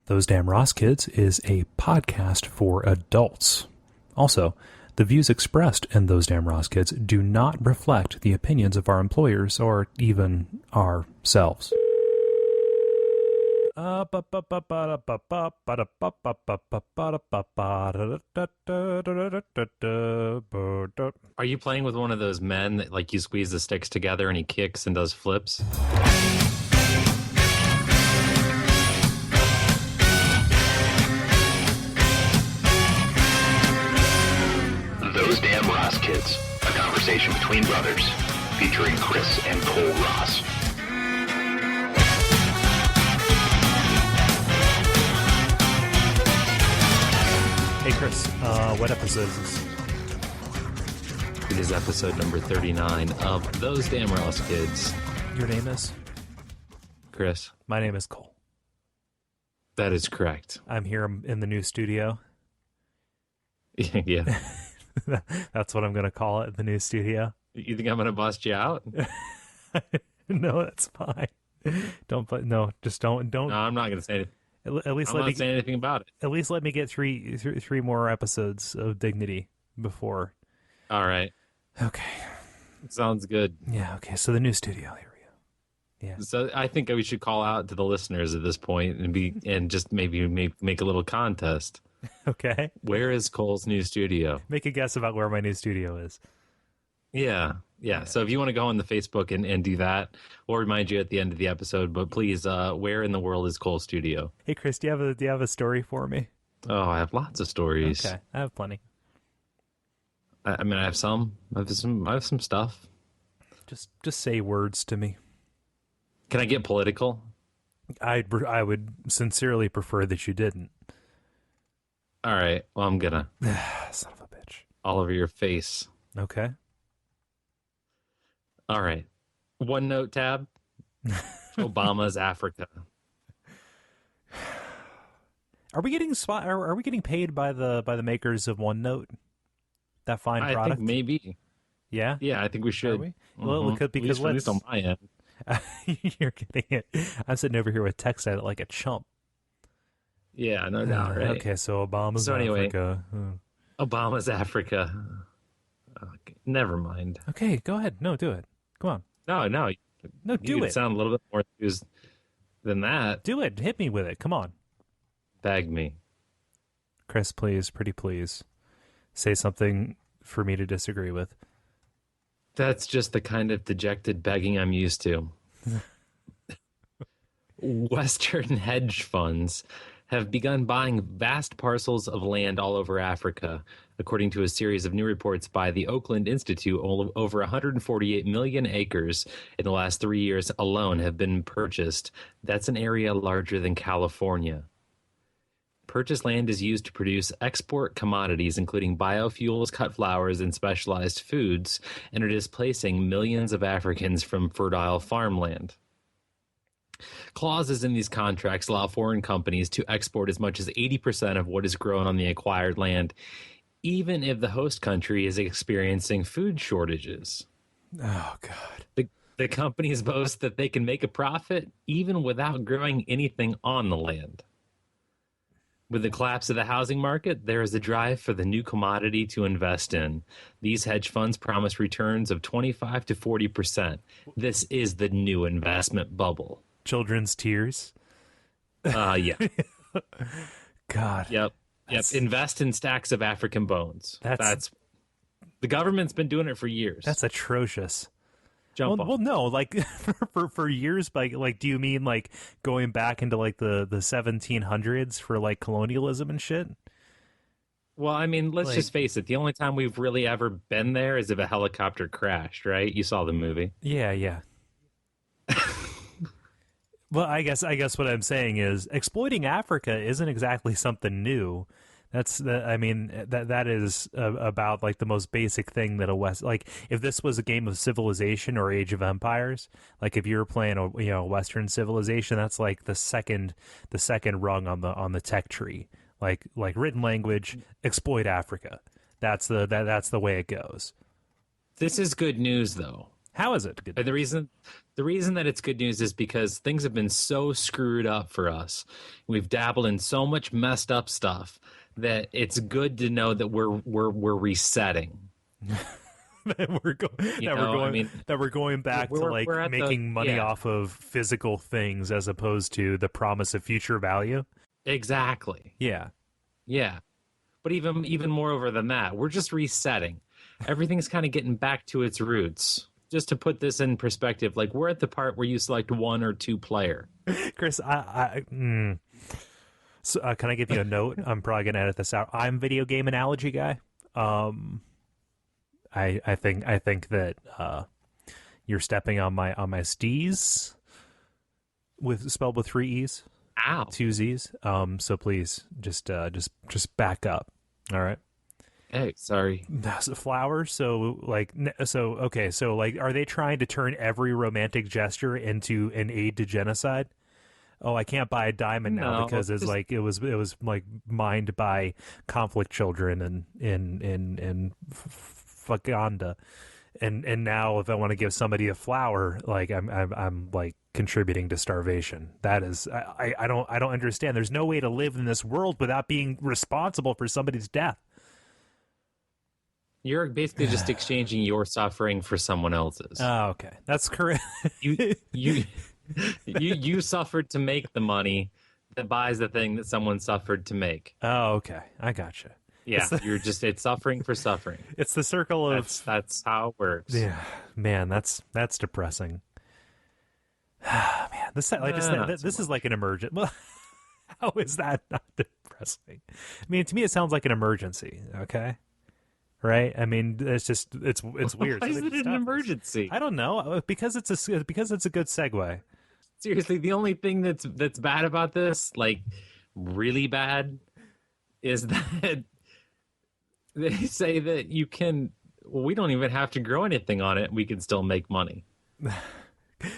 Those Damn Ross Kids is a podcast for adults. Also, the views expressed in Those Damn Ross Kids do not reflect the opinions of our employers or even ourselves. Are you playing with one of those men that, like, you squeeze the sticks together and he kicks and does flips? Those Damn Ross Kids, a conversation between brothers, featuring Kris and Kole Ross. Hey Chris, what episode is this? It is episode number 39 of Those Damn Ross Kids. Your name is? Chris. My name is Kole. That is correct. I'm here in the new studio. Yeah. That's what I'm going to call it, the new studio. You think I'm going to bust you out? No, that's fine. Don't. No, No, I'm not going to say anything. At least I'm not saying anything about it. At least let me get three more episodes of dignity before. All right. Okay. Sounds good. Yeah. Okay. So the new studio. Here we go. Yeah. So I think we should call out to the listeners at this point and just maybe make a little contest. Okay. Where is Cole's new studio? Make a guess about where my new studio is. Yeah. So if you want to go on the Facebook and do that, we'll remind you at the end of the episode. But please, where in the world is Cole's studio? Hey, Chris, do you have a story for me? Oh, I have lots of stories. Okay, I have plenty. I mean, I have some stuff. Just say words to me. Can I get political? I would sincerely prefer that you didn't. All right. Well, I'm gonna. Son of a bitch. All over your face. Okay. All right. OneNote tab. Obama's Africa. Are we getting paid by the makers of OneNote? That fine product? I think maybe. Yeah? Yeah, I think we should. Are we? Well, because at least on my end. You're getting it. I'm sitting over here with text at it like a chump. Yeah, no doubt, right? Okay, so Obama's Africa. Obama's Africa. Okay, never mind. Okay, go ahead. No, do it. Come on. No, do you it. Sound a little bit more enthused than that. Do it. Hit me with it. Come on. Bag me. Chris, please, pretty please, say something for me to disagree with. That's just the kind of dejected begging I'm used to. Western hedge funds have begun buying vast parcels of land all over Africa, according to a series of new reports by the Oakland Institute. Over 148 million acres in the last 3 years alone have been purchased. That's an area larger than California. Purchased land is used to produce export commodities, including biofuels, cut flowers, and specialized foods, and are displacing millions of Africans from fertile farmland. Clauses in these contracts allow foreign companies to export as much as 80% of what is grown on the acquired land, even if the host country is experiencing food shortages. Oh, God. The companies boast that they can make a profit even without growing anything on the land. With the collapse of the housing market, there is a drive for the new commodity to invest in. These hedge funds promise returns of 25 to 40%. This is the new investment bubble. Children's tears. Yeah. God. Yep. Invest in stacks of African bones. That's the government's been doing it for years. That's atrocious. Well, no, like for years. Like, do you mean like going back into like the 1700s for like colonialism and shit? Well, I mean, let's just face it. The only time we've really ever been there is if a helicopter crashed, right? You saw the movie. Yeah. Well, I guess what I'm saying is exploiting Africa isn't exactly something new. That is about like the most basic thing that if this was a game of Civilization or Age of Empires, like if you're playing a Western civilization, that's like the second rung on the tech tree. Like written language, exploit Africa. That's the way it goes. This is good news though. How is it good? And the reason that it's good news is because things have been so screwed up for us. We've dabbled in so much messed up stuff that it's good to know that we're resetting. that we're going back to like making money off of physical things as opposed to the promise of future value. Exactly. Yeah. Yeah. But even moreover than that, we're just resetting. Everything's kind of getting back to its roots. Just to put this in perspective, like we're at the part where you select 1 or 2 player. Kris, So, can I give you a note? I'm probably gonna edit this out. I'm video game analogy guy. I think that you're stepping on my steez spelled with 3 E's. Ow. 2 Z's. So please just back up. All right. Hey, sorry. Flowers. So okay. So like, are they trying to turn every romantic gesture into an aid to genocide? Oh, I can't buy a diamond now because it was like mined by conflict children in Faganda, and now if I want to give somebody a flower, like I'm like contributing to starvation. That is, I don't understand. There's no way to live in this world without being responsible for somebody's death. You're basically just exchanging your suffering for someone else's. Oh, okay, that's correct. You suffered to make the money that buys the thing that someone suffered to make. Oh, okay, I gotcha. Yeah, it's suffering for suffering. It's the circle of that's how it works. Yeah, man, that's depressing. Man, this is like an emergent. Well, how is that not depressing? I mean, to me, it sounds like an emergency. Okay. Right? I mean, it's weird. Why is it an emergency? I don't know, because it's a good segue. Seriously, the only thing that's bad about this, like really bad, is that they say that we don't even have to grow anything on it. We can still make money.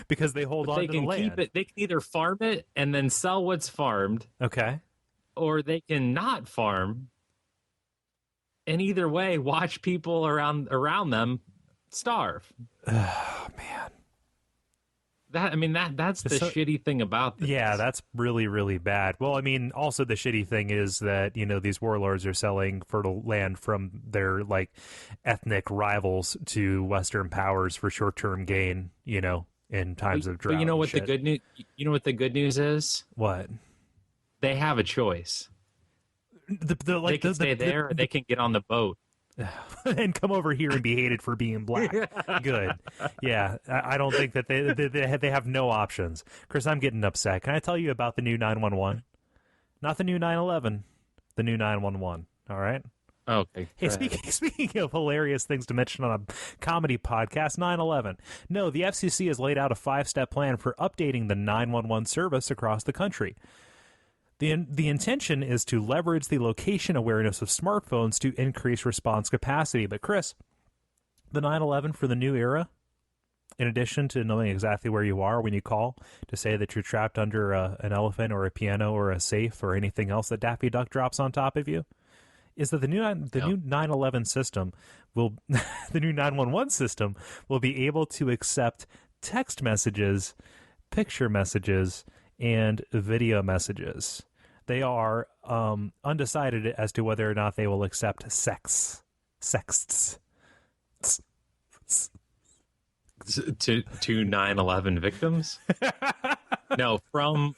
Because they hold on to the land. They can either farm it and then sell what's farmed. Okay. Or they can not farm. And either way, watch people around them starve. Oh, man. That's the shitty thing about this. Yeah, that's really, really bad. Well, I mean, also the shitty thing is that, these warlords are selling fertile land from their, like, ethnic rivals to Western powers for short-term gain, in times of drought. But you know what the good news? You know what the good news is? What? They have a choice. They can stay there, or they can get on the boat and come over here and be hated for being black. Good. Yeah, I don't think that they have no options. Kris, I'm getting upset. Can I tell you about the new 911? Not the new 911. The new 911. All right. Okay. Hey, speaking of hilarious things to mention on a comedy podcast, 9/11. No, the FCC has laid out a 5-step plan for updating the 911 service across the country. The intention is to leverage the location awareness of smartphones to increase response capacity. But Kris, the 911 for the new era, in addition to knowing exactly where you are when you call to say that you're trapped under an elephant or a piano or a safe or anything else that Daffy Duck drops on top of you, is that the new 911 system the new 911 system will be able to accept text messages, picture messages, and video messages. They are undecided as to whether or not they will accept sexts. To 9/11 victims? No, from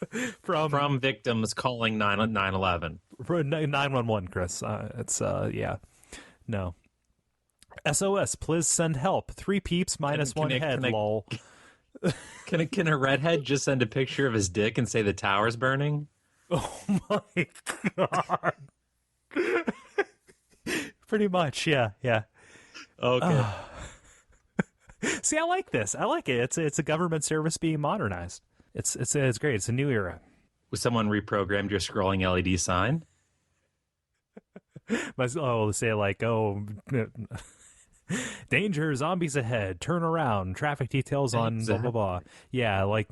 victims calling 9/11. 911, Kris. It's yeah. No. SOS, please send help. 3 peeps minus 1 head, lol. Can a redhead just send a picture of his dick and say the tower's burning? Oh my god. Pretty much, yeah. Okay. See, I like this. I like it. It's a government service being modernized. It's great. It's a new era. Was someone reprogrammed your scrolling LED sign? Say like, danger, zombies ahead, turn around, traffic details on blah blah blah. Yeah, like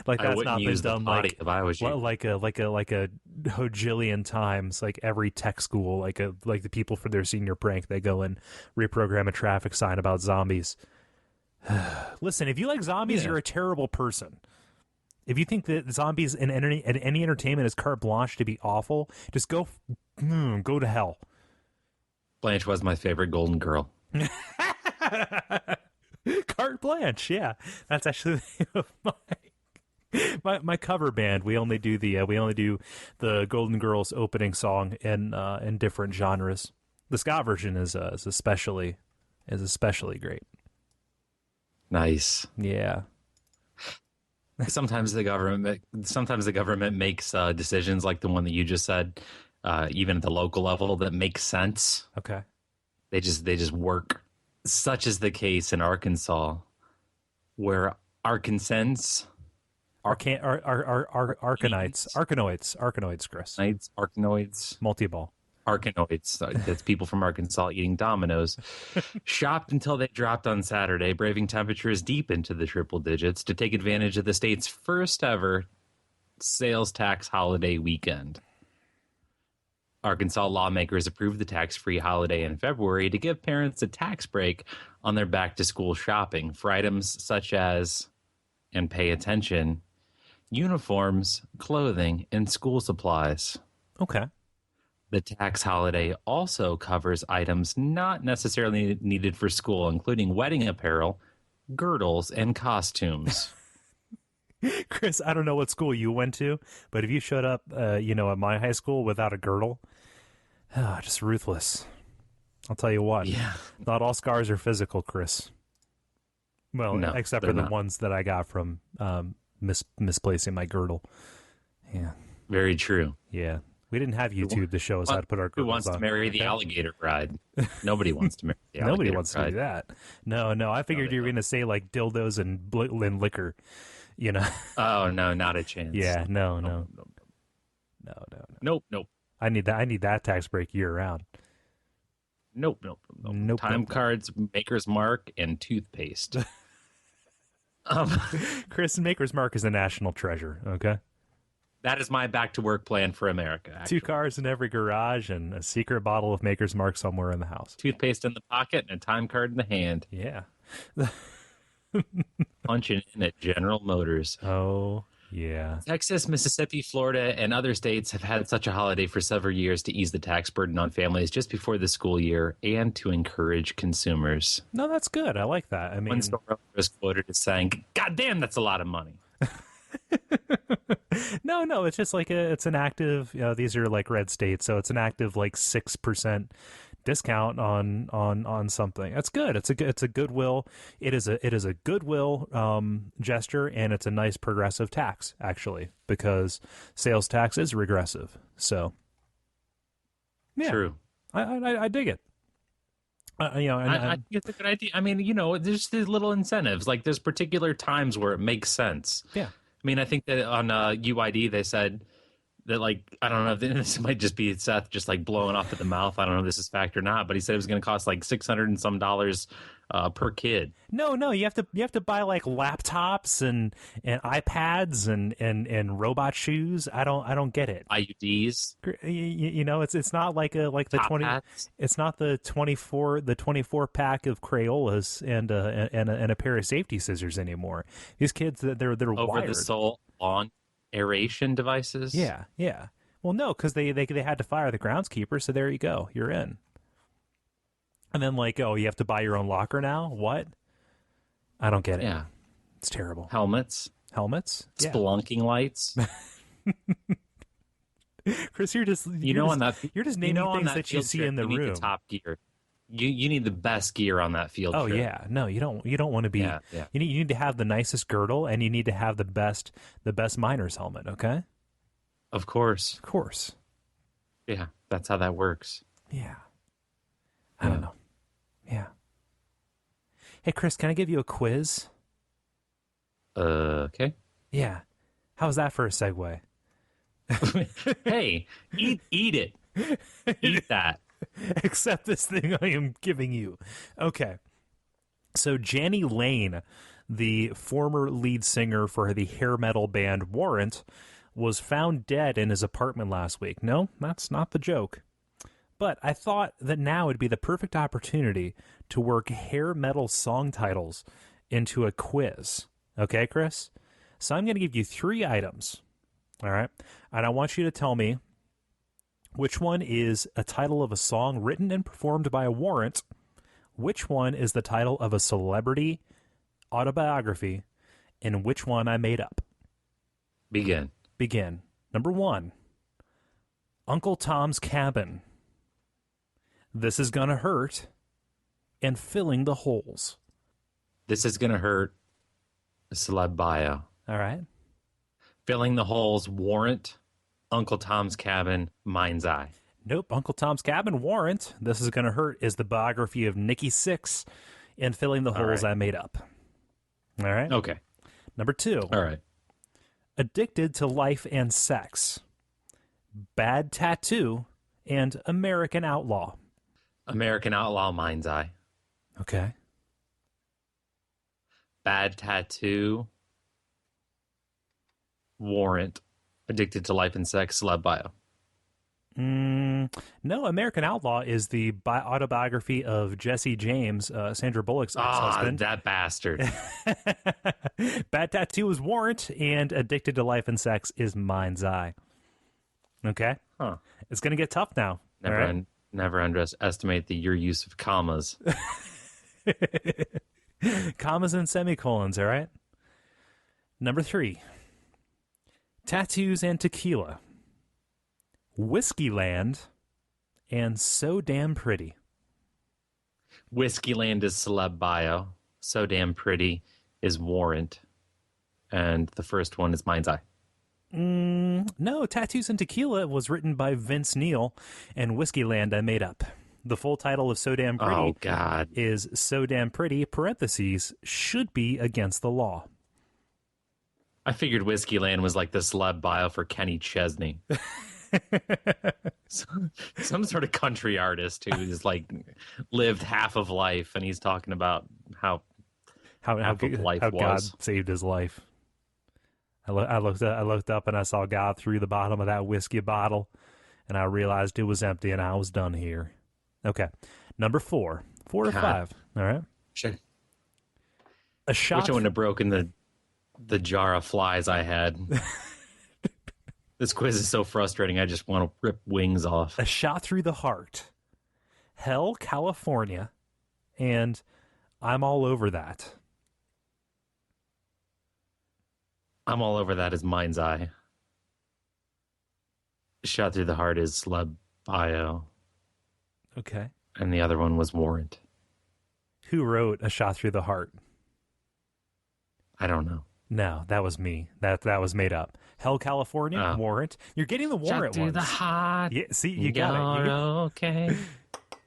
like that's not been done like if I was you. like a hojillion times. Like every tech school, like the people for their senior prank, they go and reprogram a traffic sign about zombies. Listen, if you like zombies, Yeah. you're a terrible person. If you think that zombies and any entertainment is carte blanche to be awful, just go to hell. Blanche was my favorite Golden Girl. Carte blanche, yeah. That's actually the name of my cover band. We only do the Golden Girls opening song in different genres. The ska version is especially great. Nice. Yeah. Sometimes the government makes decisions like the one that you just said, even at the local level, that make sense. Okay. They just work. Such is the case in Arkansas, where Arkansans, Arkanoids, Chris. Arkanoids, Multi-ball. Arkanoids, that's people from Arkansas eating Dominoes, shopped until they dropped on Saturday, braving temperatures deep into the triple digits to take advantage of the state's first ever sales tax holiday weekend. Arkansas lawmakers approved the tax-free holiday in February to give parents a tax break on their back-to-school shopping for items such as, and pay attention, uniforms, clothing, and school supplies. Okay. The tax holiday also covers items not necessarily needed for school, including wedding apparel, girdles, and costumes. Chris, I don't know what school you went to, but if you showed up, at my high school without a girdle, just ruthless. I'll tell you what. Yeah. Not all scars are physical, Chris. Well, No, except they're for the not. ones that I got from misplacing my girdle. Yeah. Very true. Yeah. We didn't have YouTube to show us how to put our Who girdles wants on. to marry the alligator bride? Nobody wants to marry the alligator Nobody wants bride. to do that. No. I figured you were going to say like dildos and liquor, Oh, no, not a chance. Yeah, no. Nope. I need that tax break year round. Nope. Nope, Time nope. cards, Maker's Mark, and toothpaste. Chris, Maker's Mark is a national treasure, okay? That is my back to work plan for America. Actually. 2 cars in every garage and a secret bottle of Maker's Mark somewhere in the house. Toothpaste in the pocket and a time card in the hand. Yeah. Punching in at General Motors. Oh, yeah. Texas, Mississippi, Florida, and other states have had such a holiday for several years to ease the tax burden on families just before the school year and to encourage consumers. No, that's good. I like that. I mean, One store owner was quoted as saying, "God damn, that's a lot of money." no, it's just like it's an active, these are like red states, so it's an active like 6% discount on something. That's good. It's a goodwill. It is a goodwill gesture, and it's a nice progressive tax actually, because sales tax is regressive. So yeah, True. I dig it. I think it's a good idea. I mean, there's these little incentives. Like there's particular times where it makes sense. Yeah. I mean, I think that on UID they said that, like, I don't know if this might just be Seth just like blowing off at the mouth. I don't know if this is fact or not, but he said it was going to cost like $600 and some per kid. No, you have to buy like laptops and iPads and robot shoes. I don't get it. IUDs, It's not like the top 20. hats. It's not the 24 pack of Crayolas and a pair of safety scissors anymore. These kids, they're Over wired. the soul lawn aeration devices. Yeah. Well, no, because they had to fire the groundskeeper. So there you go, you're in. And then like, oh, you have to buy your own locker now? What? I don't get it. Yeah. It's terrible. Helmets, Helmets? Yeah. spelunking lights. Chris, you're just naming things that you see in the you room. need the top gear. You need the best gear on that field Oh trip. yeah, no, you don't want to be. Yeah. You need to have the nicest girdle, and you need to have the best miner's helmet. Okay, Of course. of course. Yeah, that's how that works. Yeah, I don't know. Yeah. Hey, Chris, can I give you a quiz? Okay. Yeah. How's that for a segue? Hey, eat it. Eat that. Accept this thing I am giving you. Okay. So Janny Lane, the former lead singer for the hair metal band Warrant, was found dead in his apartment last week. No, that's not the joke. But I thought that now would be the perfect opportunity to work hair metal song titles into a quiz. Okay, Kris? So I'm going to give you 3 items. All right? And I want you to tell me which one is a title of a song written and performed by a Warrant, which one is the title of a celebrity autobiography, and which one I made up. Begin. Number 1, Uncle Tom's Cabin. This Is Gonna Hurt, and Filling the Holes. This Is Gonna Hurt, celeb bio. All right. Filling the Holes, Warrant, Uncle Tom's Cabin, Mind's Eye. Nope. Uncle Tom's Cabin, Warrant. This Is Gonna Hurt is the biography of Nikki Sixx, and Filling the Holes I made up. All right. Okay. Number 2. All right. Addicted to Life and Sex, Bad Tattoo, and American Outlaw. American Outlaw, Mind's Eye. Okay. Bad Tattoo, Warrant, Addicted to Life and Sex, celeb bio. No, American Outlaw is the autobiography of Jesse James, Sandra Bullock's ex-husband. That bastard. Bad Tattoo is Warrant, and Addicted to Life and Sex is Mind's Eye. Okay? Huh. It's going to get tough now. Never underestimate your use of commas. Commas and semicolons, all right? Number 3, Tattoos and Tequila, Whiskeyland, and So Damn Pretty. Whiskeyland is celeb bio. So Damn Pretty is Warrant. And the first one is Mind's Eye. No, Tattoos and Tequila was written by Vince Neil, and Whiskeyland I made up. The full title of So Damn Pretty is So Damn Pretty, parentheses, should be against the law. I figured Whiskeyland was like the celeb bio for Kenny Chesney. Some sort of country artist who's like lived half of life, and he's talking about how life was. God saved his life. I looked up and I saw God through the bottom of that whiskey bottle, and I realized it was empty, and I was done here. Okay, number 4, 4 or 5. All right. Sure. A shot. Wish I wouldn't have broken the jar of flies I had. This quiz is so frustrating. I just want to rip wings off. A Shot Through the Heart, Hell, California, and I'm All Over That. I'm All Over That is Mind's Eye. Shot Through the Heart is celeb bio. Okay. And the other one was Warrant. Who wrote A Shot Through the Heart? I don't know. No, that was me. That was made up. Hell, California, Warrant. You're getting the Warrant Shot through ones. the heart. Yeah, see, you got it. Okay.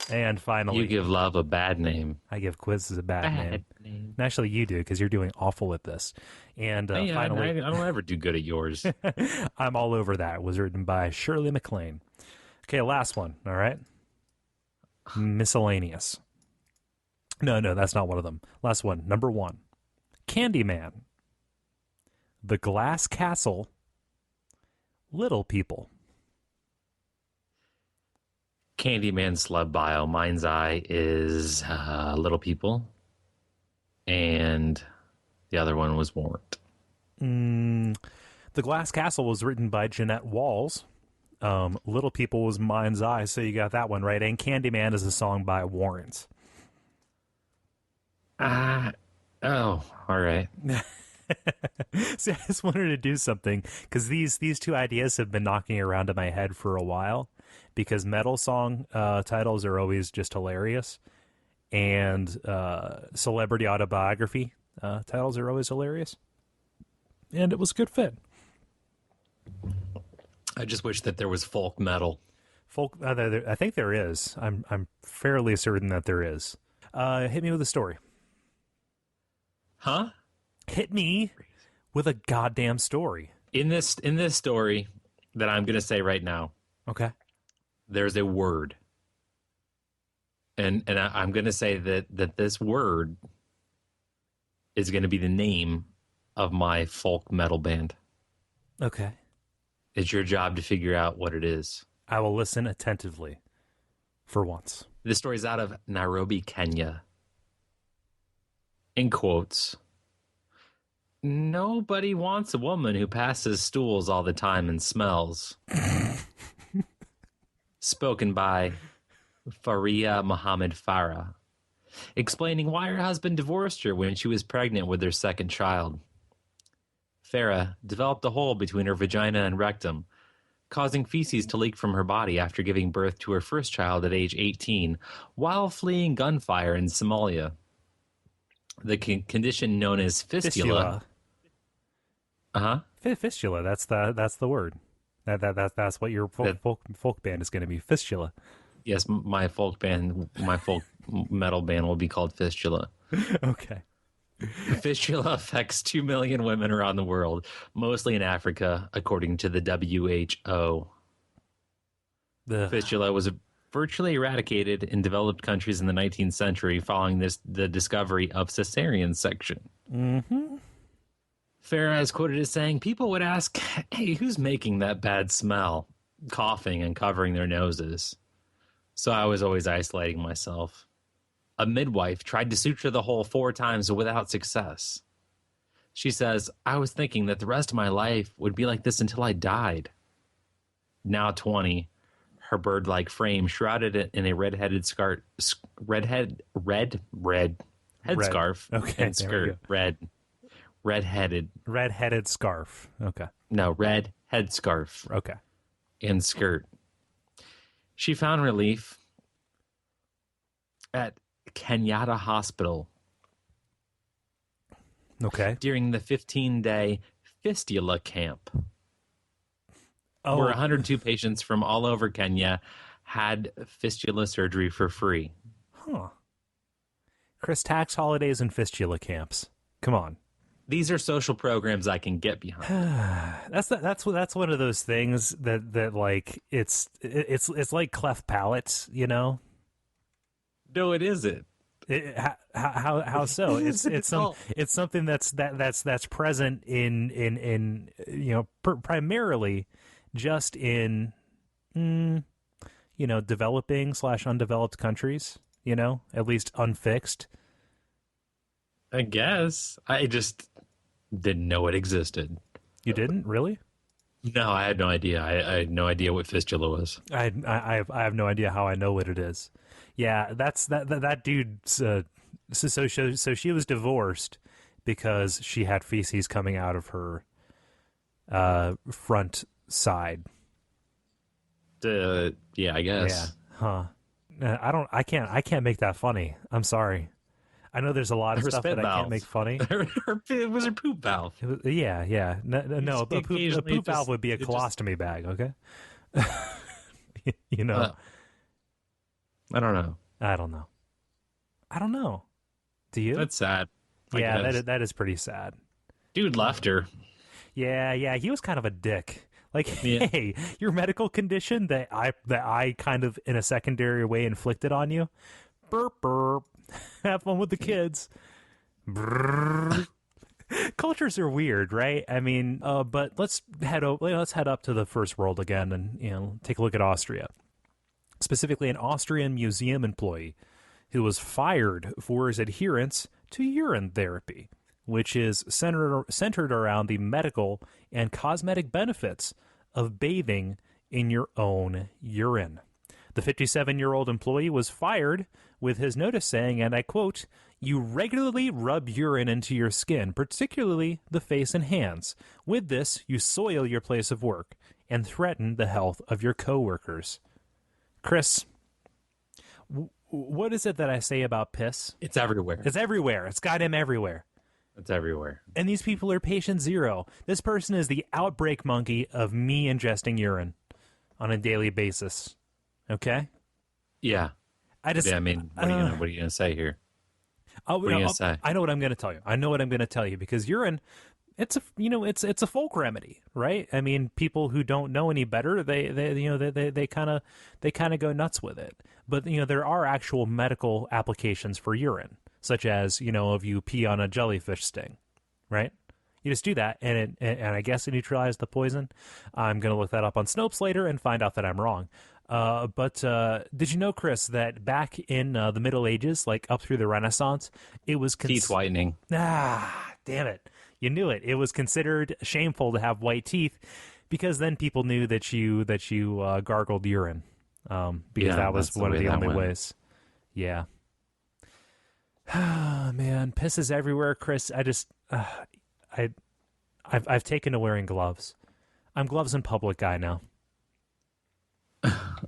And finally, you give love a bad name. I give quizzes a bad name. And actually, you do, because you're doing awful at this. And finally, I don't ever do good at yours. I'm All Over That was written by Shirley MacLaine. Okay, last one. All right. Miscellaneous. No, that's not one of them. Last one. Number 1. Candyman. The Glass Castle. Little People. Candyman celeb bio. Mind's Eye is Little People. And the other one was Warrant. The Glass Castle was written by Jeanette Walls. Little People was Mind's Eye, so you got that one right. And Candyman is a song by Warrant. All right. See, I just wanted to do something, because these 2 ideas have been knocking around in my head for a while, because metal song titles are always just hilarious, and celebrity autobiography titles are always hilarious, and it was a good fit. I just wish that there was folk metal. I think there is. I'm fairly certain that there is. Hit me with a story. Huh? Hit me with a goddamn story. In this story that I'm going to say right now, okay, there's a word, and I'm going to say that this word is going to be the name of my folk metal band. Okay, it's your job to figure out what it is. I will listen attentively. For once, this story is out of Nairobi, Kenya. In quotes, nobody wants a woman who passes stools all the time and smells. Spoken by Faria Muhammad Farah, explaining why her husband divorced her when she was pregnant with their second child. Farah developed a hole between her vagina and rectum, causing feces to leak from her body after giving birth to her first child at age 18 while fleeing gunfire in Somalia. The condition known as fistula. Fistula. That's the word. That's what your folk band is going to be. Fistula. Yes, my folk metal band will be called Fistula. Okay. Fistula affects 2 million women around the world, mostly in Africa, according to the WHO. The fistula was virtually eradicated in developed countries in the 19th century following the discovery of cesarean section. Mm-hmm. Farah is quoted as saying, people would ask, hey, who's making that bad smell? Coughing and covering their noses. So I was always isolating myself. A midwife tried to suture the hole 4 times without success. She says, I was thinking that the rest of my life would be like this until I died. Now 20, her bird-like frame shrouded in a red-headed scarf. Okay, and skirt. Red-headed scarf. Okay. No, red head scarf. Okay. And skirt. She found relief at Kenyatta Hospital. Okay. During the 15-day fistula camp. Oh. Where 102 patients from all over Kenya had fistula surgery for free. Huh. Kris, tax holidays and fistula camps. Come on. These are social programs I can get behind. That's one of those things that like it's like cleft palate, you know? No, it isn't. How so? It's something that's present in you know primarily just in you know developing / undeveloped countries, you know, at least unfixed. I guess I just didn't know it existed. You didn't really? No, I had no idea. I had no idea what fistula was. I have no idea how I know what it is. Yeah, that dude's. So she was divorced because she had feces coming out of her front side. Yeah, I guess. Yeah. Huh. I can't make that funny. I'm sorry. I know there's a lot of stuff that I can't make funny. It was her poop valve. Yeah. No, a poop valve would be a colostomy bag, okay? You know. I don't know. I don't know. Do you? That's sad. Yeah, that is pretty sad. Dude left her. Yeah, he was kind of a dick. Like, yeah. Hey, your medical condition that I kind of in a secondary way inflicted on you. Burp burp. Have fun with the kids. Cultures are weird, right? I mean, but let's head up to the first world again, and take a look at Austria. Specifically, an Austrian museum employee who was fired for his adherence to urine therapy, which is centered around the medical and cosmetic benefits of bathing in your own urine. The 57-year-old employee was fired with his notice saying, and I quote, "You regularly rub urine into your skin, particularly the face and hands. With this, you soil your place of work and threaten the health of your coworkers." Kris, what is it that I say about piss? It's everywhere. It's everywhere. It's goddamn everywhere. It's everywhere. And these people are patient zero. This person is the outbreak monkey of me ingesting urine on a daily basis. Okay? Yeah. I mean, what are you gonna say here? What are you gonna say? I know what I'm gonna tell you. Because urine, it's a folk remedy, right? I mean, people who don't know any better, they kind of go nuts with it. But there are actual medical applications for urine, such as if you pee on a jellyfish sting, right? You just do that, and I guess it neutralizes the poison. I'm gonna look that up on Snopes later and find out that I'm wrong. But did you know, Chris, that back in the Middle Ages, like up through the Renaissance, it was Teeth whitening. Damn it. You knew it. It was considered shameful to have white teeth because then people knew that you gargled urine. Because that was one of the only ways. Yeah. Man, piss is everywhere, Chris. I've taken to wearing gloves. I'm gloves in public guy now.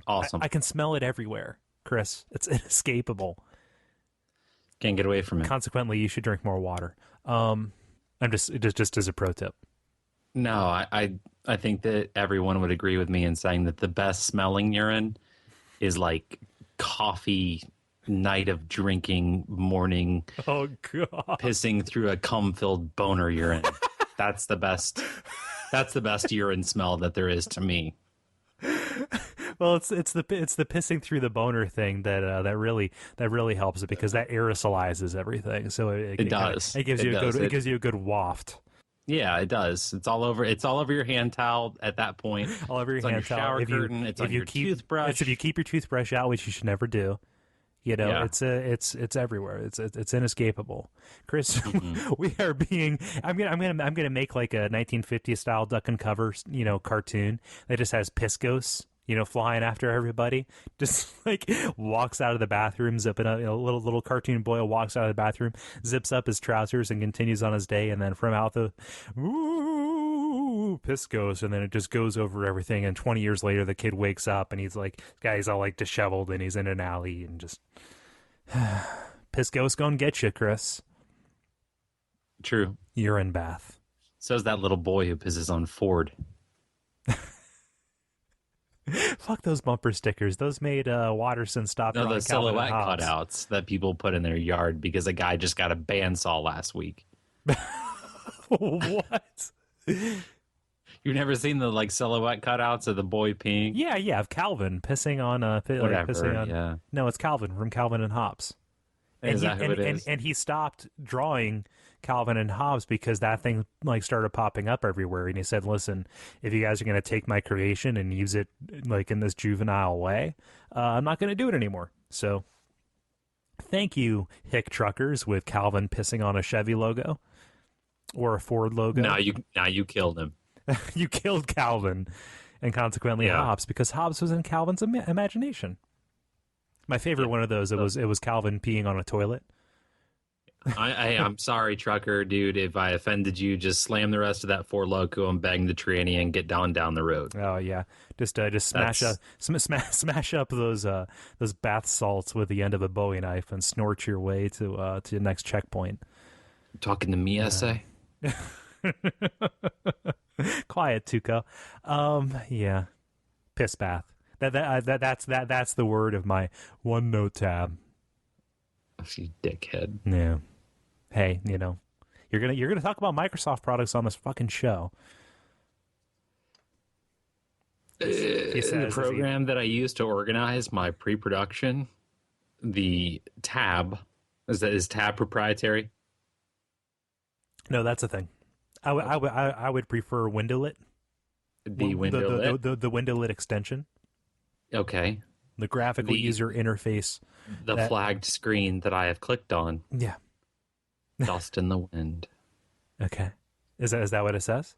Awesome. I can smell it everywhere, Chris. It's inescapable. Can't get away from it. Consequently, you should drink more water. I'm just as a pro tip. No, I think that everyone would agree with me in saying that the best smelling urine is like coffee night of drinking morning. Oh God! Pissing through a cum-filled boner urine. That's the best. That's the best urine smell that there is to me. Well, it's the pissing through the boner thing that really helps it because that aerosolizes everything. So it does. It gives you a good waft. Yeah, it does. It's all over your hand towel at that point. All over your hand towel. Shower curtain. It's on your toothbrush. If you keep your toothbrush out, which you should never do. You know, yeah. It's everywhere. It's inescapable. Chris, we are being. I'm gonna make like a 1950s style duck and cover, cartoon that just has piss ghosts, flying after everybody. Just like walks out of the bathroom, zipping up. Little cartoon boy walks out of the bathroom, zips up his trousers, and continues on his day. And then from out the piss goes, and then it just goes over everything. And 20 years later, the kid wakes up and he's like, guy's all like disheveled, and he's in an alley and just piss ghost gonna get you, Chris. True. Urine bath. So's that little boy who pisses on Ford. Fuck those bumper stickers. Those made Watterson stop. No, the silhouette cutouts that people put in their yard because a guy just got a bandsaw last week. What? You've never seen the silhouette cutouts of the boy peeing? Yeah, of Calvin pissing on whatever. Pissing on, yeah. No, it's Calvin from Calvin and Hobbes. Is that who it is? And he stopped drawing Calvin and Hobbes because that thing started popping up everywhere. And he said, "Listen, if you guys are going to take my creation and use it in this juvenile way, I'm not going to do it anymore." So, thank you, hick truckers with Calvin pissing on a Chevy logo or a Ford logo. Now you killed him. You killed Calvin, and consequently Hobbes, because Hobbes was in Calvin's imagination. My favorite one of those, it was Calvin peeing on a toilet. I'm sorry, trucker dude. If I offended you, just slam the rest of that Ford Loco and bang the tranny and get down the road. Oh yeah, just smash up those bath salts with the end of a Bowie knife and snort your way to the next checkpoint. Talking to me, essay. Quiet, Tuco. Yeah, piss bath. That's the word of my OneNote tab. You dickhead. Yeah. Hey, you're gonna talk about Microsoft products on this fucking show. The program that I use to organize my pre-production, the tab, is tab proprietary? No, that's a thing. I would prefer Windowlit. The Windowlit? The Windowlit extension. Okay. The graphical user interface. The flagged screen that I have clicked on. Yeah. Dust in the wind. Okay. Is that what it says?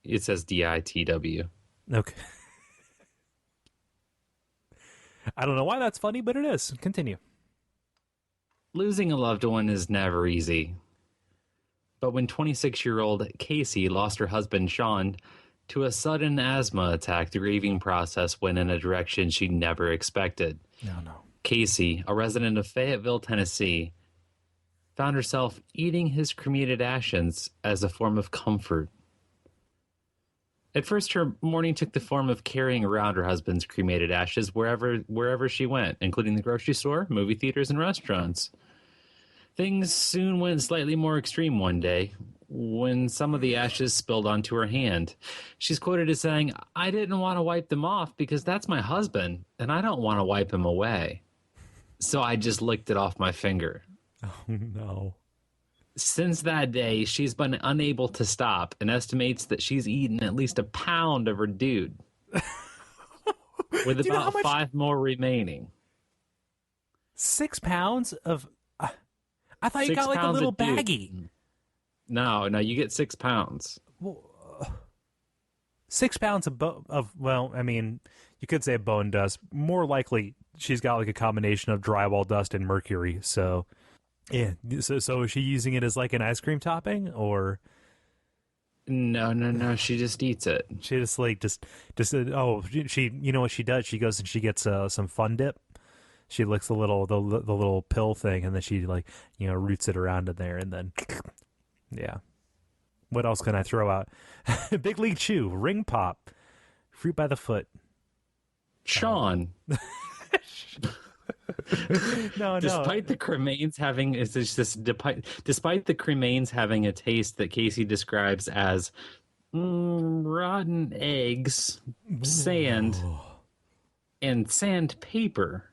It says DITW. Okay. I don't know why that's funny, but it is. Continue. Losing a loved one is never easy. But when 26-year-old Casey lost her husband, Sean, to a sudden asthma attack, the grieving process went in a direction she never expected. No. Casey, a resident of Fayetteville, Tennessee, found herself eating his cremated ashes as a form of comfort. At first, her mourning took the form of carrying around her husband's cremated ashes wherever she went, including the grocery store, movie theaters, and restaurants. Things soon went slightly more extreme one day when some of the ashes spilled onto her hand. She's quoted as saying, "I didn't want to wipe them off because that's my husband, and I don't want to wipe him away. So I just licked it off my finger." Oh, no. Since that day, she's been unable to stop and estimates that she's eaten at least a pound of her dude. with Do you know how about much? 5 more remaining. 6 pounds of. I thought you 6 got like a pounds little of dude. baggie. No, you get 6 pounds. Well, 6 pounds of well, I mean, you could say bone dust. More likely, she's got like a combination of drywall dust and mercury. So, yeah. So is she using it as like an ice cream topping, or No. She just eats it. she just like oh, she you know what she does? She goes and she gets some Fun Dip. She licks the little pill thing, and then she like roots it around in there, and then yeah. What else can I throw out? Big League Chew, Ring Pop, Fruit by the Foot. Sean. No. Despite the cremains having despite the cremains having a taste that Casey describes as rotten eggs, sand, and sandpaper,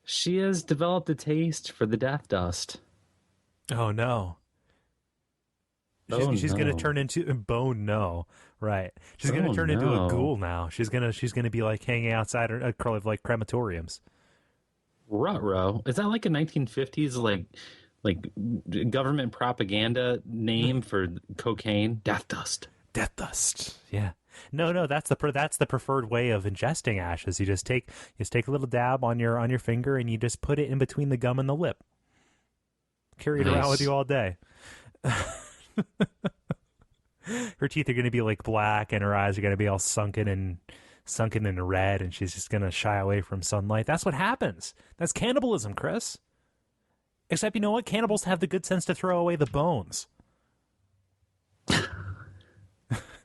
she has developed a taste for the death dust. Oh no. She's gonna turn into bone. No, right? She's gonna turn into a ghoul now. She's gonna be like hanging outside like crematoriums. Ruh-roh. Is that like a 1950s like government propaganda name for cocaine? Death dust. Death dust. Yeah. No. That's the preferred way of ingesting ashes. You just take a little dab on your finger and you just put it in between the gum and the lip. Carry it around with you all day. Her teeth are going to be like black, and her eyes are going to be all sunken and red, and she's just going to shy away from sunlight. That's what happens. That's cannibalism, Chris. Except you know what? Cannibals have the good sense to throw away the bones.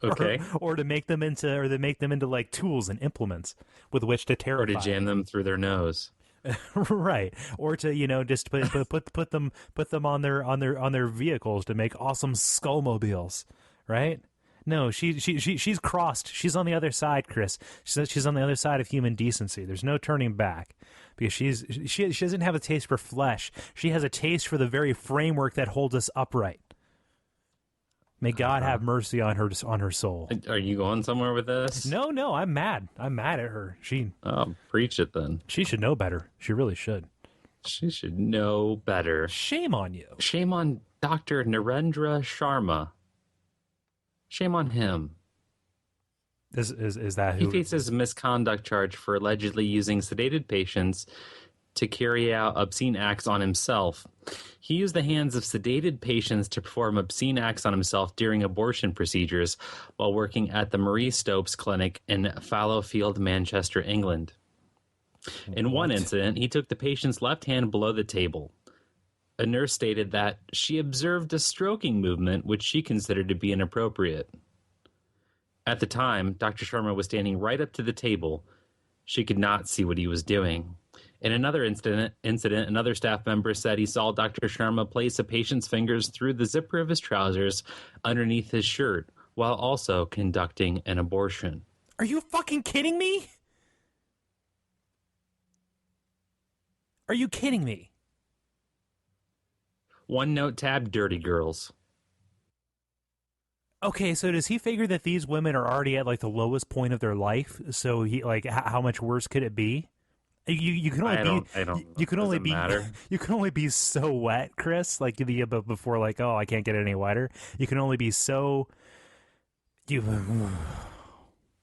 Okay. or to make them into like tools and implements with which to terrify. Or to jam them through their nose. Right, or to just put them on their vehicles to make awesome skullmobiles, right? No, she's crossed. She's on the other side, Chris. She's on the other side of human decency. There's no turning back because she doesn't have a taste for flesh. She has a taste for the very framework that holds us upright. May God have mercy on her soul. Are you going somewhere with this? No, I'm mad. I'm mad at her. Preach it then. She should know better. She really should. She should know better. Shame on you. Shame on Dr. Narendra Sharma. Shame on him. Is that who? He faces a misconduct charge for allegedly using sedated patients to carry out obscene acts on himself. He used the hands of sedated patients to perform obscene acts on himself during abortion procedures while working at the Marie Stopes Clinic in Fallowfield, Manchester, England. In one incident, he took the patient's left hand below the table. A nurse stated that she observed a stroking movement which she considered to be inappropriate. At the time, Dr. Sharma was standing right up to the table. She could not see what he was doing. In another incident, another staff member said he saw Dr. Sharma place a patient's fingers through the zipper of his trousers underneath his shirt while also conducting an abortion. Are you fucking kidding me? Are you kidding me? One note tab, dirty girls. Okay, so does he figure that these women are already at like the lowest point of their life? So he like how much worse could it be? You can only you can only be matter. You can only be so wet, Chris. Like before, like I can't get any wetter. You can only be so. I'm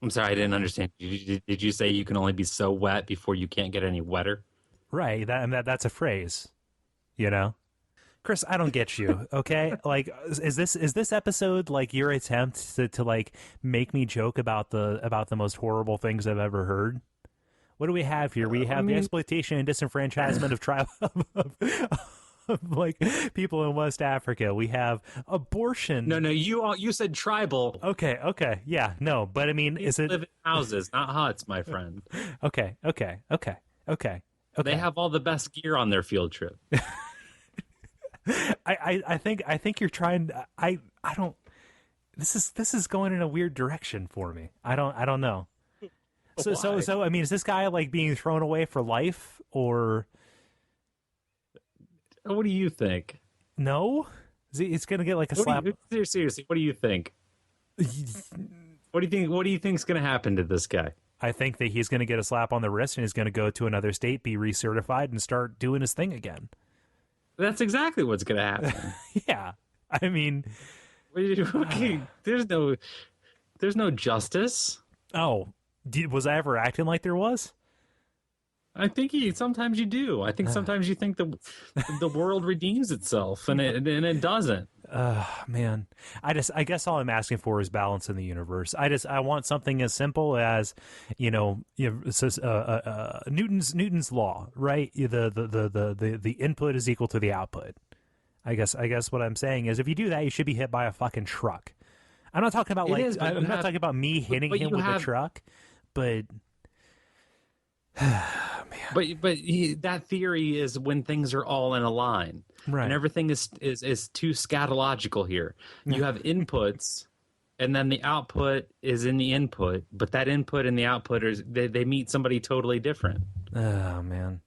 sorry, I didn't understand. Did you say you can only be so wet before you can't get any wetter? Right. That's a phrase. You know, Chris, I don't get you. Okay, like is this episode like your attempt to like make me joke about the most horrible things I've ever heard? What do we have here? We have the exploitation and disenfranchisement of tribe of like people in West Africa. We have abortion. No, you said tribal. Okay, yeah, no, but I mean, is it live in houses, not huts, my friend? Okay. They have all the best gear on their field trip. I think you're trying. I don't. This is going in a weird direction for me. I don't know. So I mean, is this guy like being thrown away for life, or what do you think? No, it's gonna get like a slap. Seriously, what do you think? What do you think's gonna happen to this guy? I think that he's going to get a slap on the wrist and he's going to go to another state, be recertified, and start doing his thing again. That's exactly what's going to happen. Yeah. I mean, okay, there's no justice. oh, was I ever acting like there was? I think sometimes you do. I think sometimes you think the world redeems itself, and it doesn't. Man, I guess all I'm asking for is balance in the universe. I want something as simple as, Newton's law, right? The input is equal to the output. I guess what I'm saying is, if you do that, you should be hit by a fucking truck. I'm not talking about I'm not talking about me hitting him with a truck, but. Man. But that theory is when things are all in a line, right? And everything is too scatological here. You have inputs, and then the output is in the input, but that input and the output they meet somebody totally different. Oh man!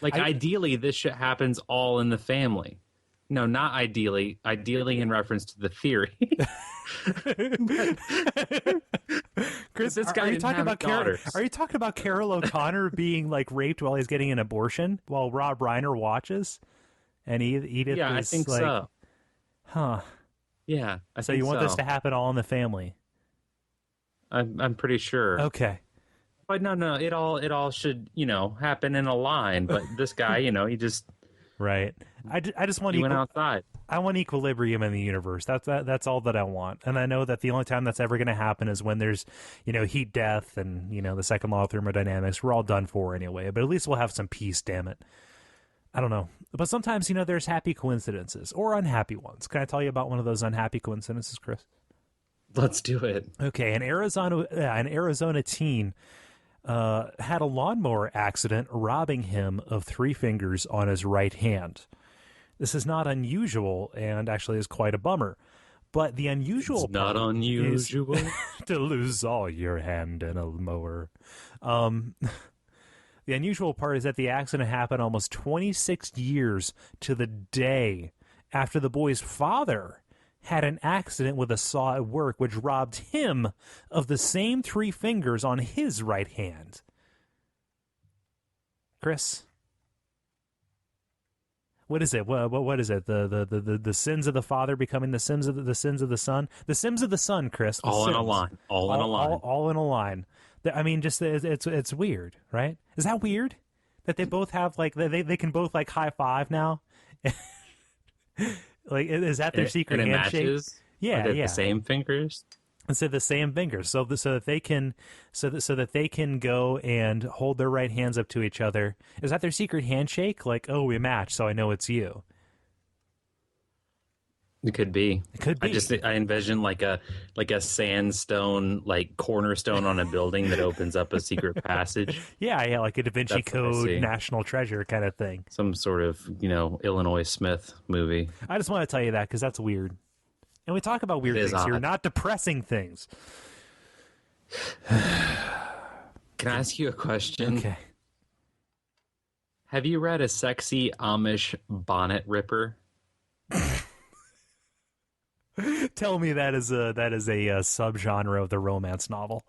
Ideally, this shit happens all in the family. No, not ideally. Ideally, in reference to the theory. Chris, are you talking about Carol O'Connor being raped while he's getting an abortion while Rob Reiner watches, and Edith? Yeah, I think so. Huh? Yeah. So you want this to happen all in the family? I'm pretty sure. Okay. But no, it all should happen in a line. But this guy, he just right. I just want went outside. I want equilibrium in the universe. That's all that I want. And I know that the only time that's ever going to happen is when there's, heat death and, the second law of thermodynamics. We're all done for anyway. But at least we'll have some peace, damn it. I don't know. But sometimes, there's happy coincidences or unhappy ones. Can I tell you about one of those unhappy coincidences, Chris? Let's do it. Okay. An Arizona teen had a lawnmower accident, robbing him of 3 fingers on his right hand. This is not unusual and actually is quite a bummer. But the unusual part is to lose all your hand in a mower. The unusual part is that the accident happened almost 26 years to the day after the boy's father had an accident with a saw at work, which robbed him of the same 3 fingers on his right hand. Chris? What is it? What is it? The sins of the father becoming the sins of the son. The sins of the son, Chris. All in a line. All in a line. All in a line. I mean, just it's weird, right? Is that weird that they both have they can both high five now? Is that their secret and it handshake? Matches? Yeah, the same fingers. And so the same fingers, so that they can go and hold their right hands up to each other. Is that their secret handshake? We match, so I know it's you. It could be. It could be. I envision like a sandstone cornerstone on a building that opens up a secret passage. Yeah, like a Da Vinci Code National Treasure kind of thing. Some sort of Illinois Smith movie. I just want to tell you that because that's weird. And we talk about weird things here, not depressing things. Can I ask you a question? Okay. Have you read a sexy Amish bonnet ripper? Tell me that is a subgenre of the romance novel.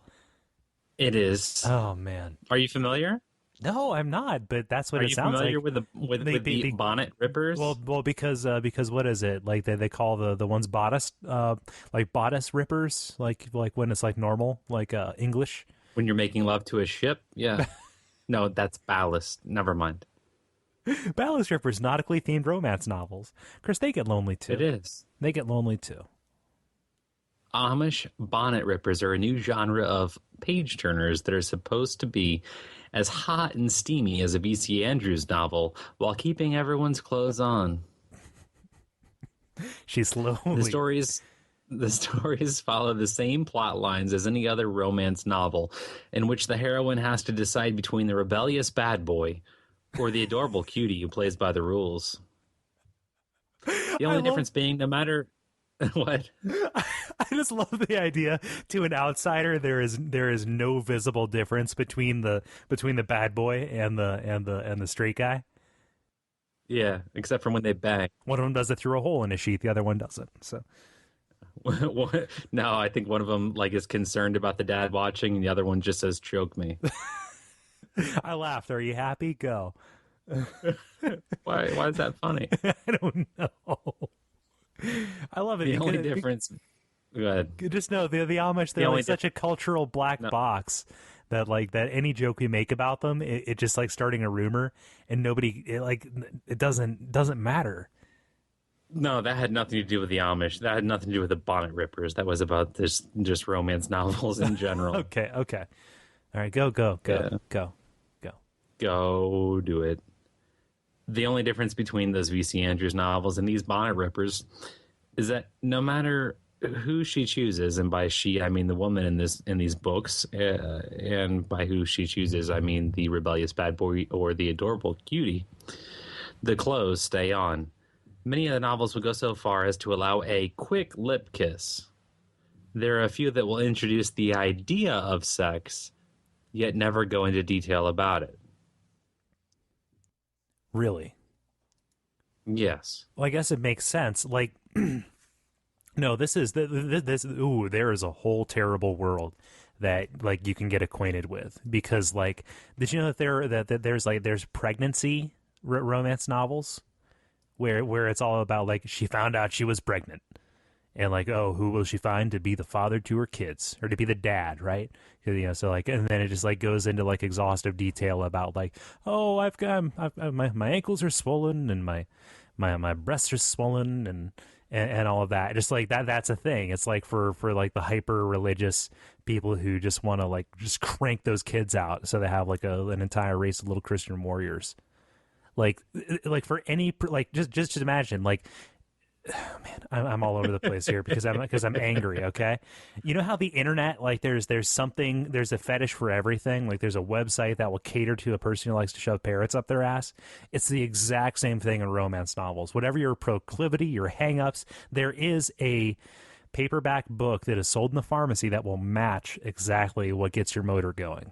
It is. Oh man. Are you familiar? No, I'm not, but that's what it sounds like. Are you familiar with the bonnet rippers? Well, because what is it? They call the ones bodice bodice rippers, like when it's normal, English. When you're making love to a ship? Yeah. No, that's ballast. Never mind. Ballast rippers, nautically themed romance novels. Chris, they get lonely too. It is. They get lonely too. Amish bonnet rippers are a new genre of page turners that are supposed to be as hot and steamy as a V.C. Andrews novel while keeping everyone's clothes on. She's slowly. The stories follow the same plot lines as any other romance novel, in which the heroine has to decide between the rebellious bad boy or the adorable cutie who plays by the rules. The only difference being, no matter what. I just love the idea. To an outsider, there is no visible difference between the bad boy and the straight guy. Yeah, except for when they bang. One of them does it through a hole in a sheet, the other one doesn't. So No, I think one of them like is concerned about the dad watching, and the other one just says "choke me." I laughed. Are you happy? Go. Why? Why is that funny? I don't know. I love it. The only because, difference. Go ahead. just know the Amish, they're only like such a cultural black No. box that like that any joke we make about them, it just like starting a rumor and nobody it doesn't matter. No, that had nothing to do with the Amish. That had nothing to do with the Bonnet Rippers. That was about this just romance novels in general. Okay. All right, go, Yeah. go. Go do it. The only difference between those V.C. Andrews novels and these Bonnet Rippers is that no matter who she chooses, and by she I mean the woman in these books, and by who she chooses I mean the rebellious bad boy or the adorable cutie, the clothes stay on. Many of the novels will go so far as to allow a quick lip kiss. There are a few that will introduce the idea of sex, yet never go into detail about it. Really? Yes. Well, I guess it makes sense. Like, no, this is this. Ooh, there is a whole terrible world that like you can get acquainted with because like, did you know that there's pregnancy romance novels where it's all about like she found out she was pregnant and like, oh, who will she find to be the father to her kids or to be the dad, right? So like, and then it just like goes into like exhaustive detail about like, oh, my ankles are swollen and my breasts are swollen and all of that. Just like that's a thing. It's like for like the hyper religious people who just want to like just crank those kids out so they have like an entire race of little Christian warriors. Like for any like just imagine like, oh man, I'm all over the place here because I'm angry. Okay, you know how the internet like there's a fetish for everything. Like there's a website that will cater to a person who likes to shove parrots up their ass. It's the exact same thing in romance novels. Whatever your proclivity, your hangups, there is a paperback book that is sold in the pharmacy that will match exactly what gets your motor going.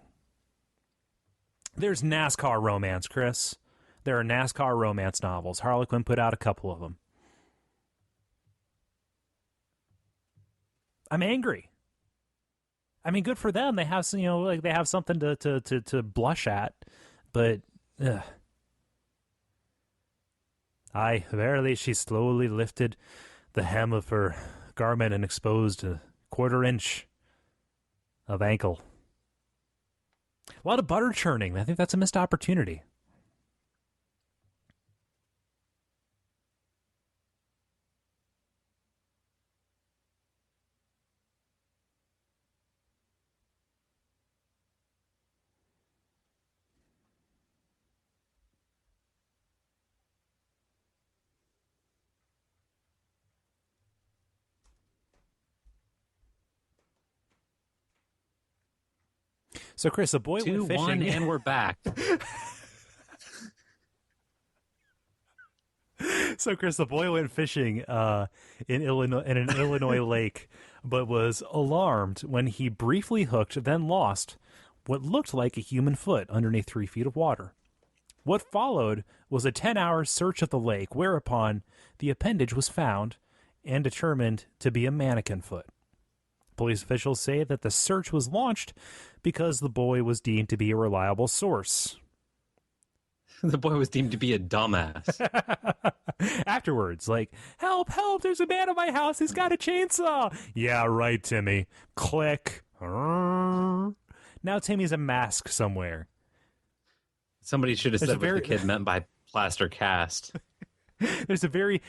There's NASCAR romance, Chris. There are NASCAR romance novels. Harlequin put out a couple of them. I'm angry. I mean, good for them. They have, like they have something to blush at, but aye, verily, she slowly lifted the hem of her garment and exposed a quarter-inch of ankle. A lot of butter churning. I think that's a missed opportunity. So, Chris, a boy went fishing. 2-1, and we're back. So, Chris, the boy went fishing in an Illinois lake, but was alarmed when he briefly hooked, then lost what looked like a human foot underneath 3 feet of water. What followed was a 10-hour search of the lake, whereupon the appendage was found and determined to be a mannequin foot. Police officials say that the search was launched because the boy was deemed to be a reliable source. The boy was deemed to be a dumbass. Afterwards, like, help, there's a man in my house, he's got a chainsaw. Yeah, right, Timmy. Click. Now Timmy's a mask somewhere. Somebody should have said what the kid meant by plaster cast. There's a very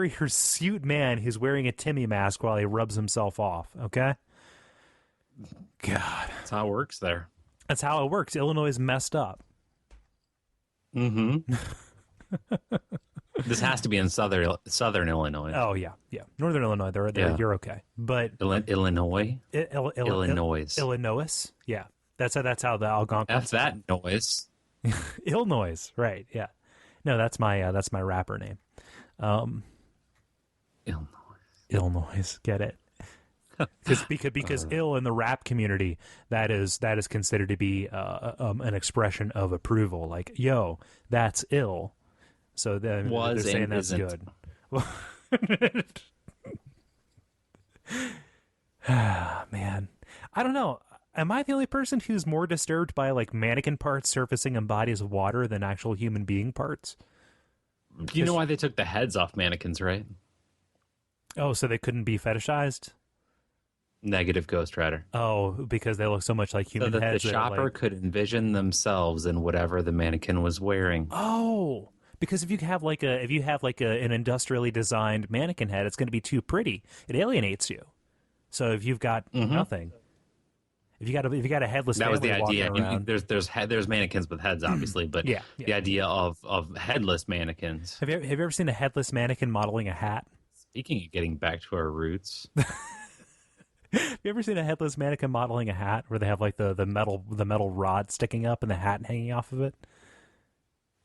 hirsute man who's wearing a Timmy mask while he rubs himself off, okay? God. That's how it works there. That's how it works. Illinois is messed up. Mm-hmm. This has to be in southern Illinois. Oh, yeah. Northern Illinois, you're okay. But Illinois? Illinois. Illinois? Yeah. That's how the Algonquin... F that noise. Illinois, right, yeah. No, that's my rapper name. Illinois, get it? Because ill in the rap community, that is considered to be an expression of approval. Like, yo, that's ill. So they're saying that's isn't. good. Man, I don't know. Am I the only person who's more disturbed by like mannequin parts surfacing in bodies of water than actual human being parts? You know why they took the heads off mannequins, right? Oh, so they couldn't be fetishized? Negative, Ghost Rider. Oh, because they look so much like So human that the heads. shopper could envision themselves in whatever the mannequin was wearing. Oh, because if you have an industrially designed mannequin head, it's going to be too pretty. It alienates you. So if you've got nothing, if you got a headless That was the family walking idea. around, There's mannequins with heads, obviously, but yeah. the idea of headless mannequins. Have you ever seen a headless mannequin modeling a hat? Speaking of getting back to our roots, Have you ever seen a headless mannequin modeling a hat where they have like the metal rod sticking up and the hat hanging off of it?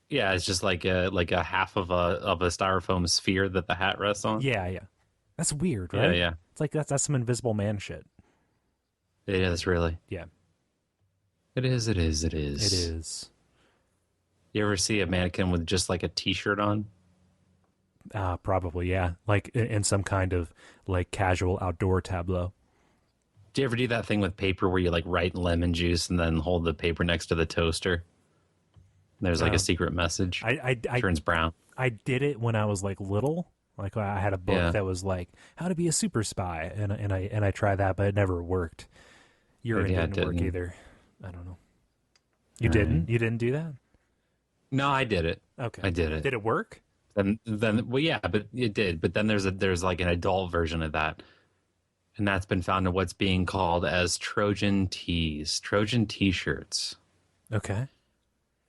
yeah, it's just like a half of a styrofoam sphere that the hat rests on. Yeah. That's weird, right? Yeah. It's like that's some Invisible Man shit. It is really. Yeah. It is. It is. You ever see a mannequin with just like a t-shirt on? Probably, yeah. Like in some kind of like casual outdoor tableau. Do you ever do that thing with paper where you like write lemon juice and then hold the paper next to the toaster? There's like a secret message. I turns brown. I did it when I was like little. Like I had a book that was like how to be a super spy, and I tried that, but it never worked. Urine didn't work either. I don't know. You didn't? You didn't do that? No, I did it. Okay, I did it. Did it work? Then well, yeah, but it did. But then there's like an adult version of that, and that's been found in what's being called as Trojan tees, Trojan T-shirts. Okay.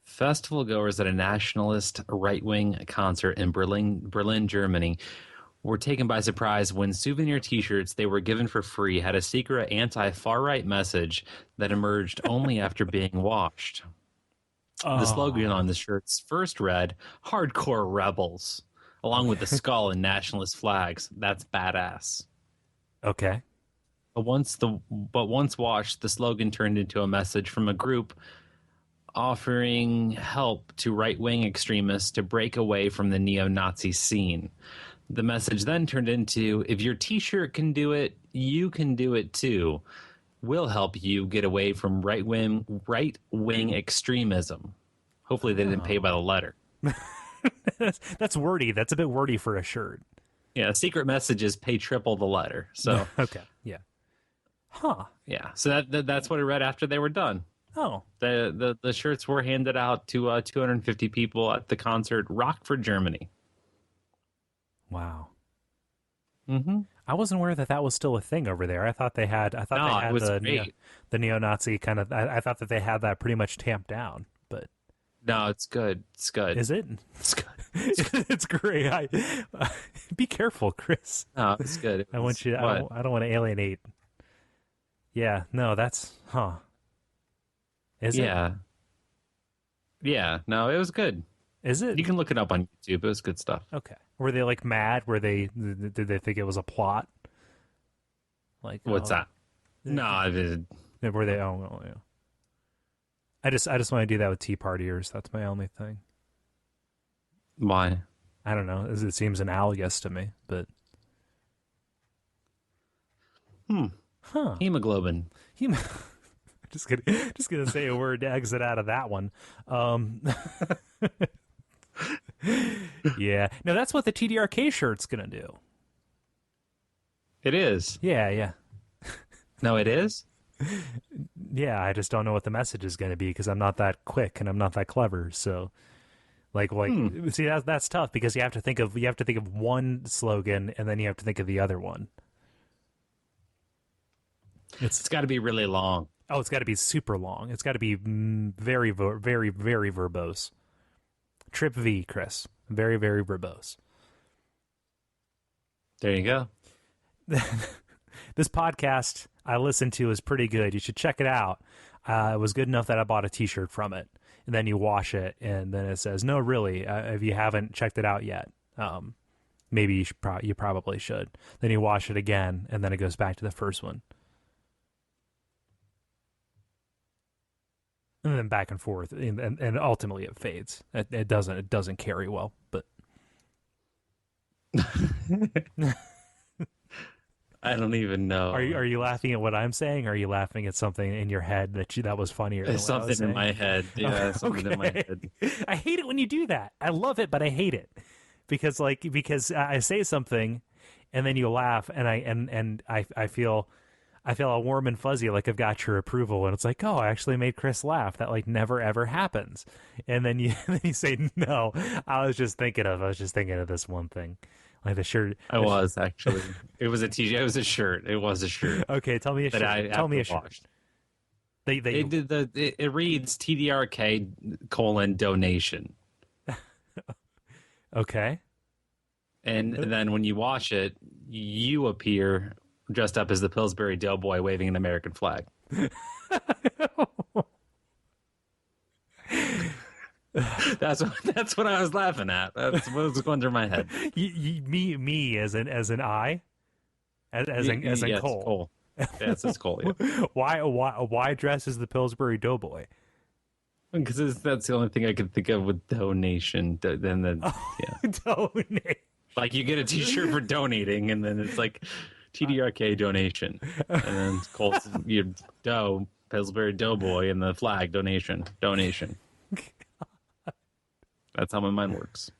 Festival goers at a nationalist right-wing concert in Berlin, Germany, were taken by surprise when souvenir T-shirts they were given for free had a secret anti-far-right message that emerged only after being washed. The slogan on the shirts first read, "Hardcore Rebels," along with the skull and nationalist flags. That's badass. Okay. But once washed, the slogan turned into a message from a group offering help to right-wing extremists to break away from the neo-Nazi scene. The message then turned into, if your T-shirt can do it, you can do it too. We'll help you get away from right-wing extremism. Hopefully they didn't pay by the letter. That's wordy. That's a bit wordy for a shirt. Yeah, secret messages pay triple the letter. So okay, yeah. Huh. Yeah, so that's what it read after they were done. Oh. The shirts were handed out to 250 people at the concert Rockford, Germany. Wow. Mm-hmm. I wasn't aware that was still a thing over there. I thought they had the neo-Nazi kind of. I thought that they had that pretty much tamped down. But no, it's good. It's good. Is it? It's good. It's great. Be careful, Chris. No, it's good. I want you. I don't want to alienate. Yeah. No. That's Is it? Yeah. No, it was good. Is it? You can look it up on YouTube. It was good stuff. Okay. Were they like mad? Did they think it was a plot? Like what's that? No, were they? Oh, yeah. I just want to do that with Tea Partiers. That's my only thing. Why? I don't know. It seems analogous to me, but. Huh. Hemoglobin. Just gonna say a word to exit out of that one. Yeah. No, that's what the TDRK shirt's gonna do. It is. Yeah. No, it is? Yeah, I just don't know what the message is gonna be because I'm not that quick and I'm not that clever. So, see, that's tough because you have to think of one slogan and then you have to think of the other one. It's got to be really long. Oh, it's got to be super long. It's got to be very, very, very verbose. Trip V, Chris. Very, very verbose. There you go. This podcast I listened to is pretty good. You should check it out. It was good enough that I bought a T-shirt from it. And then you wash it, and then it says, "No, really, if you haven't checked it out yet, maybe you probably should." Then you wash it again, and then it goes back to the first one. And then back and forth, and ultimately it fades. It doesn't carry well, but I don't even know. Are you laughing at what I'm saying? Or are you laughing at something in your head that was funnier than There's what I was something in saying? my head. Yeah, something in my head. I hate it when you do that. I love it, but I hate it because I say something and then you laugh and I feel all warm and fuzzy, like I've got your approval, and it's like, oh, I actually made Kris laugh. That like never ever happens. And then you then you say, no, I was just thinking of this one thing, like the shirt. I was actually. It was a t-shirt. It was a shirt. It was a shirt. Okay, tell me a shirt. Tell me a shirt. Washed. They It reads TDRK : donation. Okay. And then when you watch it, you appear dressed up as the Pillsbury Doughboy waving an American flag. That's what I was laughing at. That's what was going through my head. Me as an I, as in yes, Kole. Yes, it's Kole. Yeah. Why dress as the Pillsbury Doughboy? Because that's the only thing I could think of with donation. Donate. Like you get a T-shirt for donating, and then it's like TDRK donation, and then Cole's your Pillsbury Doughboy, and the flag donation. That's how my mind works,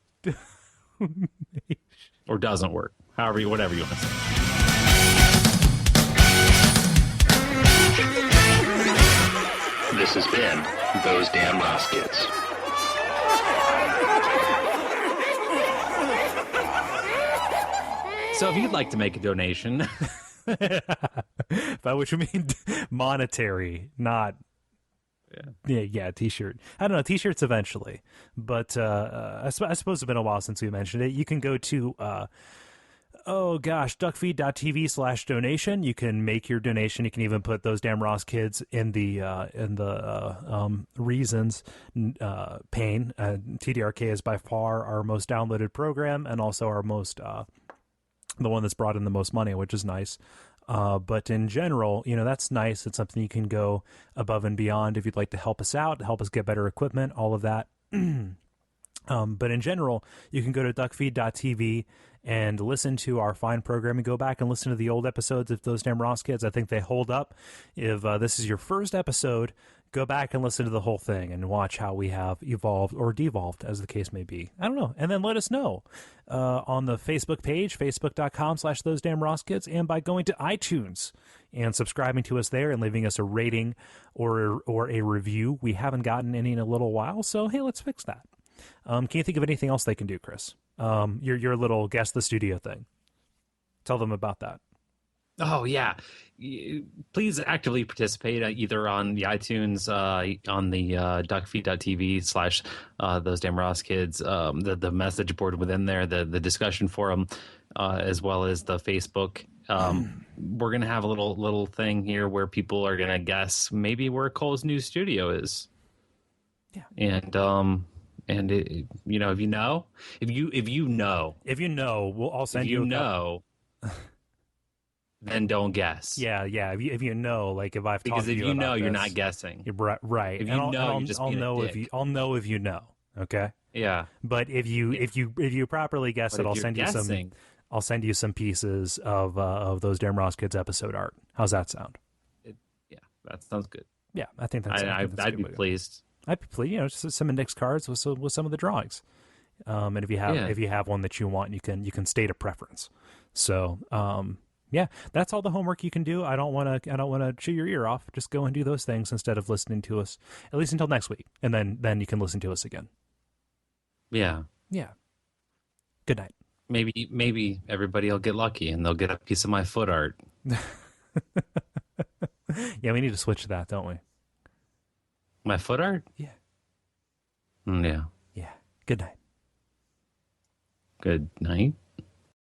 or doesn't work. Whatever you want to say. This has been Those Damn Ross Kids. So if you'd like to make a donation, by which you mean monetary, not t-shirt. I don't know, t-shirts eventually, but I suppose it's been a while since we mentioned it. You can go to Duckfeed.tv/donation. You can make your donation. You can even put Those Damn Ross Kids in the reasons pane. TDRK is by far our most downloaded program, and also our most the one that's brought in the most money, which is nice. But in general, that's nice. It's something you can go above and beyond if you'd like to help us out, help us get better equipment, all of that. But in general, you can go to Duckfeed.tv and listen to our fine programming. Go back and listen to the old episodes of Those Damn Ross Kids. I think they hold up. If this is your first episode, go back and listen to the whole thing and watch how we have evolved or devolved, as the case may be. I don't know. And then let us know on the Facebook page, facebook.com/Those Damn Ross Kids, and by going to iTunes and subscribing to us there and leaving us a rating or a review. We haven't gotten any in a little while, so hey, let's fix that. Can you think of anything else they can do, Kris? Your little guest the studio thing. Tell them about that. Oh yeah, please actively participate either on the iTunes, on the Duckfeed.tv / Those Damn Ross Kids, the message board within there, the discussion forum, as well as the Facebook. We're gonna have a little thing here where people are gonna guess maybe where Cole's new studio is. Yeah, and if you know, I'll send you. Then don't guess. Yeah. If you know, like if I've because talked to if you you about know, you're this, not guessing. You're right. If you know, you're just being a dick. I'll know if you know. Okay. Yeah. But if you properly guess it, I'll send you some pieces of Those Damn Ross Kids episode art. How's that sound? That sounds good. Yeah, I think that's. I'd be pleased. I'd be pleased. Just some index cards with some of the drawings. And if you have one that you want, you can state a preference. So. Yeah, that's all the homework you can do. I don't want to chew your ear off. Just go and do those things instead of listening to us, at least until next week, and then you can listen to us again. Yeah. Yeah. Good night. Maybe everybody will get lucky and they'll get a piece of my foot art. Yeah, we need to switch to that, don't we? My foot art? Yeah. Yeah. Yeah. Good night. Good night.